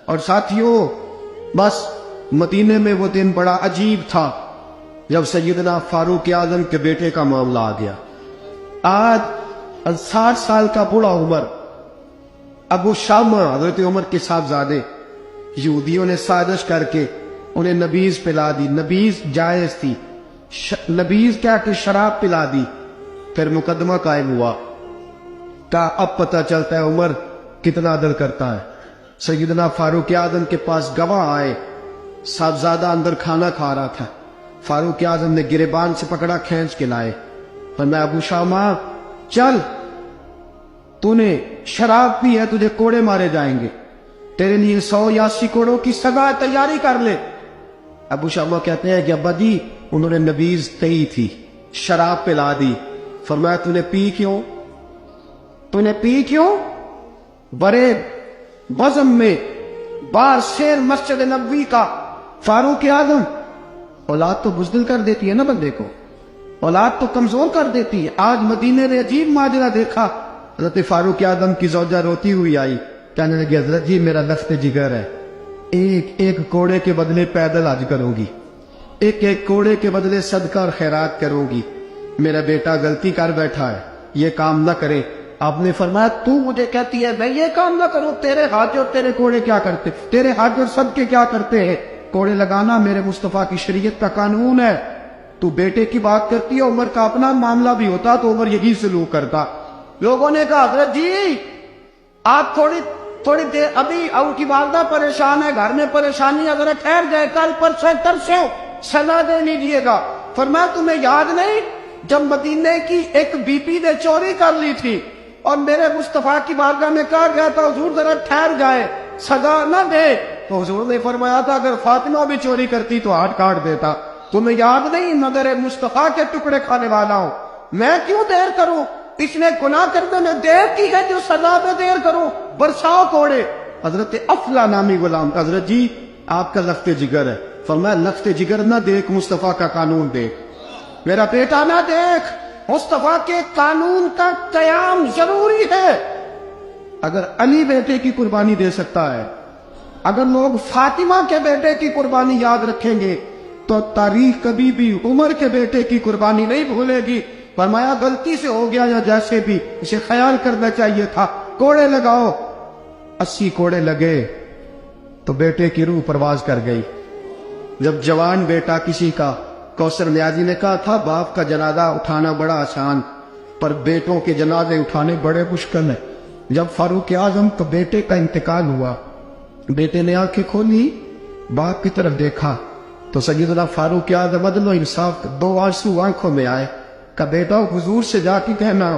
اور ساتھیوں، بس مدینے میں وہ دن بڑا عجیب تھا جب سیدنا فاروق اعظم کے بیٹے کا معاملہ آ گیا۔ آج 60 سال کا بوڑھا عمر، ابو شامہ حضرت عمر کے صاحبزادے، یہودیوں نے سازش کر کے انہیں نبیذ پلا دی۔ نبیذ جائز تھی، نبیذ کیا کہ شراب پلا دی۔ پھر مقدمہ قائم ہوا، کہا اب پتہ چلتا ہے عمر کتنا عدل کرتا ہے۔ سیدنا فاروق اعظم کے پاس گواہ آئے، صاحبزادہ اندر کھانا کھا رہا تھا، فاروق اعظم نے گریبان سے پکڑا، کھینچ کے لائے، فرمایا ابو شامہ چل، تو نے شراب پی ہے، تجھے کوڑے مارے جائیں گے، تیرے لیے 180 کوڑوں کی سزا تیاری کر لے۔ ابو شامہ کہتے ہیں کہ ابا جی انہوں نے نبیذ تئی تھی، شراب پلا دی۔ فرمایا تو نے پی کیوں؟ تو نے پی کیوں؟ بڑے بزم میں بار شیر مسجد نبوی کا فاروق اعظم، اولاد تو بزدل کر دیتی ہے نا بندے کو، اولاد تو کمزور کر دیتی ہے۔ آج مدینے نے عجیب ماجرا دیکھا، حضرت فاروق اعظم کی زوجہ روتی ہوئی آئی، کہنے لگی حضرت جی میرا لخت جگر ہے، ایک کوڑے کے بدلے پیدل حج کروں گی، ایک کوڑے کے بدلے صدقہ اور خیرات کروں گی، میرا بیٹا غلطی کر بیٹھا ہے، یہ کام نہ کرے۔ آپ نے فرمایا تو مجھے کہتی ہے میں یہ کام نہ کروں؟ تیرے حج اور تیرے کوڑے کیا کرتے، تیرے حج اور صدقے کیا کرتے ہیں؟ کوڑے لگانا میرے مصطفیٰ کی شریعت کا قانون ہے۔ تو بیٹے کی بات کرتی ہے، عمر کا اپنا معاملہ بھی ہوتا تو عمر یہی سلوک کرتا۔ لوگوں نے کہا حضرت جی آپ تھوڑی دیر، ابھی ان کی والدہ پریشان ہے، گھر میں پریشانی، اگر ٹھہر جائے، کل پرسوں ترسوں سزا دے لیجیے گا۔ فرمایا تمہیں یاد نہیں جب مدینے کی ایک بی پی نے چوری کر لی تھی اور میرے مصطفیٰ کی بارگاہ میں کہا گیا تھا حضور ذرا ٹھہر جائے، سزا نہ دے، تو حضور نے فرمایا تھا اگر فاطمہ بھی چوری کرتی تو ہاتھ کاٹ دیتا۔ تمہیں یاد نہیں مگر مصطفیٰ کے ٹکڑے کھانے والا ہوں، میں کیوں دیر کروں؟ اس نے گناہ کرنے میں دیر کی ہے جو سزا میں دیر کروں، برساؤ کوڑے۔ حضرت افلا نامی غلام، حضرت جی آپ کا لخت جگر ہے۔ فرمایا لخت جگر نہ دیکھ، مصطفیٰ کا قانون دیکھ، میرا بیٹا نہ دیکھ، مصطفیٰ کے قانون کا قیام ضروری ہے۔ اگر علی بیٹے کی قربانی دے سکتا ہے، اگر لوگ فاطمہ کے بیٹے کی قربانی یاد رکھیں گے تو تاریخ کبھی بھی عمر کے بیٹے کی قربانی نہیں بھولے گی۔ فرمایا غلطی سے ہو گیا یا جیسے بھی، اسے خیال کرنا چاہیے تھا، کوڑے لگاؤ۔ 80 کوڑے لگے تو بیٹے کی روح پرواز کر گئی۔ جب جوان بیٹا کسی کا، کوثر نیازی نے کہا تھا باپ کا جنازہ اٹھانا بڑا آسان، پر بیٹوں کے جنازے اٹھانے بڑے مشکل ہیں۔ جب فاروق اعظم کا بیٹے کا انتقال ہوا، بیٹے نے آنکھیں کھولی، باپ کی طرف دیکھا تو سیدنا فاروق اعظم عدل و انصاف، 2 آنسو آنکھوں میں آئے، کہ بیٹا حضور سے جا کے کہنا